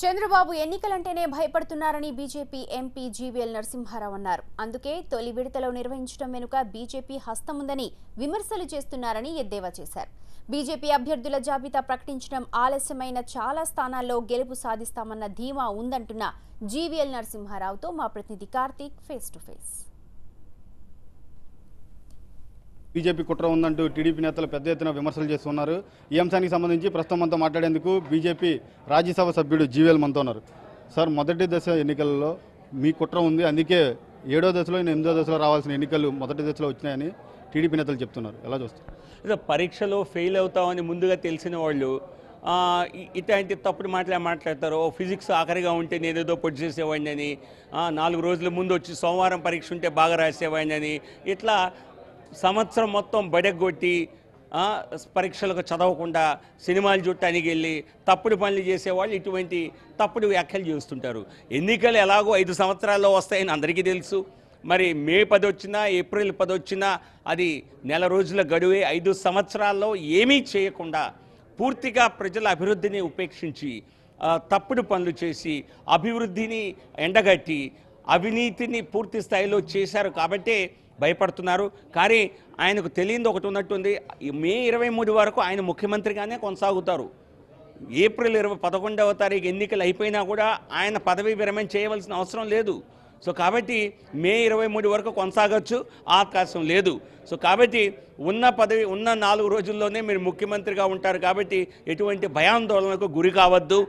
చంద్రబాబు ఎన్నికలంటేనే భయపడుతున్నారని BJP MP GVL Narasimha Rao అన్నారు. అందుకే తొలి విడతలో నిర్వహించడం వెనుక బీజేపీ హస్తముందని విమర్శలు చేస్తున్నారని ఎద్దేవా చేశారు. బీజేపీ అభ్యర్థుల జాబితా ప్రకటించడం ఆలస్యమైన చాలా స్థానాల్లో గెలుపు సాధిస్తామన్న ధీమా ఉందంటున్న జీవీఎల్ నరసింహారావుతో మా ప్రతినిధి Karthik face to face. BJP కుట్ర ఉందంటూ టీడీపీ నేతలు పెద్ద ఎత్తున విమర్శలు చేస్తున్నారు. ఈ అంశానికి సంబంధించి ప్రస్తుతం మనతో మాట్లాడేందుకు బీజేపీ రాజ్యసభ సభ్యుడు జీవీఎల్ మనతో ఉన్నారు. సార్, మొదటి దశ ఎన్నికల్లో మీ కుట్ర ఉంది, అందుకే 7వ దశలో 8వ దశలో రావాల్సిన ఎన్నికలు మొదటి దశలో వచ్చినాయని టీడీపీ నేతలు చెప్తున్నారు. ఎలా చూస్తారు? పరీక్షలో ఫెయిల్ అవుతామని ముందుగా తెలిసిన వాళ్ళు ఇట్లాంటి తప్పుడు మాట్లాడతారు. ఫిజిక్స్ ఆఖరిగా ఉంటే నేనేదో పొడి చేసేవాడిని అని, 4 రోజుల ముందు వచ్చి సోమవారం పరీక్ష ఉంటే బాగా రాసేవాడిని అని, ఇట్లా సంవత్సరం మొత్తం బడెగ్గొట్టి పరీక్షలకు చదవకుండా సినిమాలు చూడటానికి వెళ్ళి తప్పుడు పనులు చేసేవాళ్ళు ఇటువంటి తప్పుడు వ్యాఖ్యలు చేస్తుంటారు. ఎన్నికలు ఎలాగో 5 సంవత్సరాల్లో వస్తాయని అందరికీ తెలుసు. మరి మే 10 వచ్చినా ఏప్రిల్ 10 వచ్చినా అది నెల రోజుల గడువే. 5 సంవత్సరాల్లో ఏమీ చేయకుండా పూర్తిగా ప్రజల అభివృద్ధిని ఉపేక్షించి తప్పుడు పనులు చేసి అభివృద్ధిని ఎండగట్టి అవినీతిని పూర్తి స్థాయిలో చేశారు కాబట్టే భయపడుతున్నారు. కానీ ఆయనకు తెలియంది ఒకటి ఉన్నట్టుంది. మే 23 వరకు ఆయన ముఖ్యమంత్రిగానే కొనసాగుతారు. ఏప్రిల్ 11వ తారీఖు ఎన్నికలు అయిపోయినా కూడా ఆయన పదవీ విరమణ చేయవలసిన అవసరం లేదు. సో కాబట్టి మే 23 వరకు కొనసాగచ్చు, అవకాశం లేదు. సో కాబట్టి ఉన్న 4 రోజుల్లోనే మీరు ముఖ్యమంత్రిగా ఉంటారు కాబట్టి ఎటువంటి భయాందోళనకు గురి కావద్దు.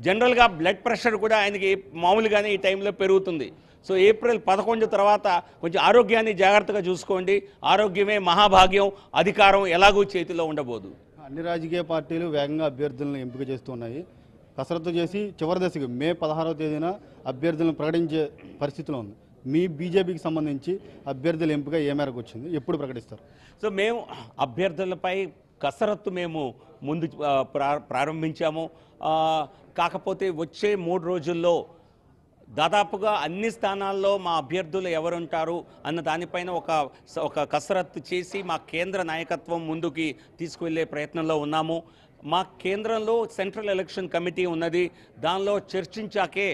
జనరల్గా బ్లడ్ ప్రెషర్ కూడా ఆయనకి మామూలుగానే ఈ టైంలో పెరుగుతుంది. సో ఏప్రిల్ 11 తర్వాత కొంచెం ఆరోగ్యాన్ని జాగ్రత్తగా చూసుకోండి. ఆరోగ్యమే మహాభాగ్యం, అధికారం ఎలాగూ చేతిలో ఉండబోదు. అన్ని రాజకీయ పార్టీలు వేగంగా అభ్యర్థులను ఎంపిక చేస్తున్నాయి. కసరత్తు చేసి చివరి దశకు మే 16వ తేదీన అభ్యర్థులను ప్రకటించే పరిస్థితిలో ఉంది. మీ బీజేపీకి సంబంధించి అభ్యర్థుల ఎంపిక ఏ మేరకు వచ్చింది, ఎప్పుడు ప్రకటిస్తారు? సో మేము అభ్యర్థులపై కసరత్తు మేము ముందు ప్రారంభించాము. కాకపోతే వచ్చే 3 రోజుల్లో దాదాపుగా అన్ని స్థానాల్లో మా అభ్యర్థులు ఎవరుంటారు అన్న దానిపైన ఒక కసరత్తు చేసి మా కేంద్ర నాయకత్వం ముందుకి తీసుకువెళ్ళే ప్రయత్నంలో ఉన్నాము. మా కేంద్రంలో సెంట్రల్ ఎలక్షన్ కమిటీ ఉన్నది. దానిలో చర్చించాకే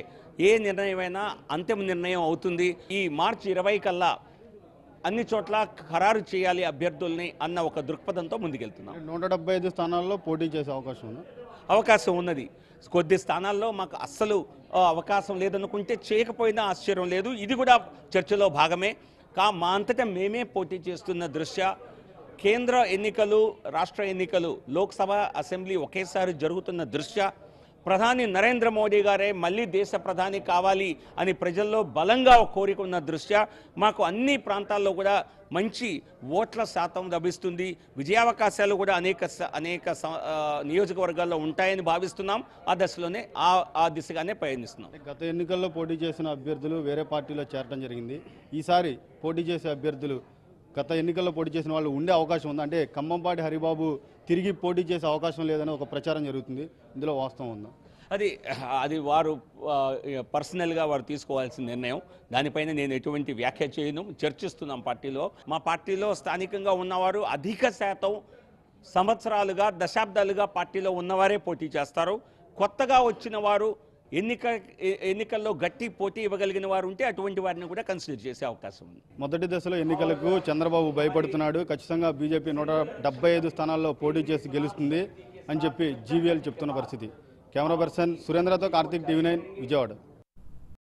ఏ నిర్ణయమైనా అంతిమ నిర్ణయం అవుతుంది. ఈ మార్చి 20 కల్లా అన్ని చోట్ల ఖరారు చేయాలి అభ్యర్థుల్ని అన్న ఒక దృక్పథంతో ముందుకెళ్తున్నాం. 175 స్థానాల్లో పోటీ చేసే అవకాశం ఉన్నది. కొద్ది స్థానాల్లో మాకు అస్సలు అవకాశం లేదనుకుంటే చేయకపోయినా ఆశ్చర్యం లేదు. ఇది కూడా చర్చలో భాగమే. మా అంతటా మేమే పోటీ చేస్తున్న దృష్ట్యా కేంద్ర ఎన్నికలు, రాష్ట్ర ఎన్నికలు, లోక్సభ, అసెంబ్లీ ఒకేసారి జరుగుతున్న దృష్ట్యా ప్రధాని నరేంద్ర మోడీ గారే మళ్ళీ దేశ ప్రధాని కావాలి అని ప్రజల్లో బలంగా కోరిక ఉన్న దృష్ట్యా మాకు అన్ని ప్రాంతాల్లో కూడా మంచి ఓట్ల శాతం లభిస్తుంది. విజయావకాశాలు కూడా అనేక నియోజకవర్గాల్లో ఉంటాయని భావిస్తున్నాం. ఆ దశలోనే ఆ దిశగానే ప్రయత్నిస్తున్నాం. గత ఎన్నికల్లో పోటీ చేసిన అభ్యర్థులు వేరే పార్టీలో చేరడం జరిగింది. ఈసారి పోటీ చేసే అభ్యర్థులు గత ఎన్నికల్లో పోటీ చేసిన వాళ్ళు ఉండే అవకాశం ఉంది. అంటే ఖమ్మంపాటి హరిబాబు తిరిగి పోటీ చేసే అవకాశం లేదని ఒక ప్రచారం జరుగుతుంది. ఇందులో వాస్తవం ఉందా? అది వారు పర్సనల్గా వారు తీసుకోవాల్సిన నిర్ణయం. దానిపైన నేను ఎటువంటి వ్యాఖ్య చేయను. చర్చిస్తున్నాం పార్టీలో. మా పార్టీలో స్థానికంగా ఉన్నవారు అధిక శాతం సంవత్సరాలుగా, దశాబ్దాలుగా పార్టీలో ఉన్నవారే పోటీ చేస్తారు. కొత్తగా వచ్చిన వారు ఎన్నికల్లో గట్టి పోటీ ఇవ్వగలిగిన వారు ఉంటే అటువంటి వారిని కూడా కన్సిడర్ చేసే అవకాశం ఉంది. మొదటి దశలో ఎన్నికలకు చంద్రబాబు భయపడుతున్నాడు. ఖచ్చితంగా బీజేపీ 175 స్థానాల్లో పోటీ చేసి గెలుస్తుంది అని చెప్పి జీవీఎల్ చెప్తున్న పరిస్థితి. కెమెరా పర్సన్ సురేంద్రతో కార్తీక్, TV9 విజయవాడ.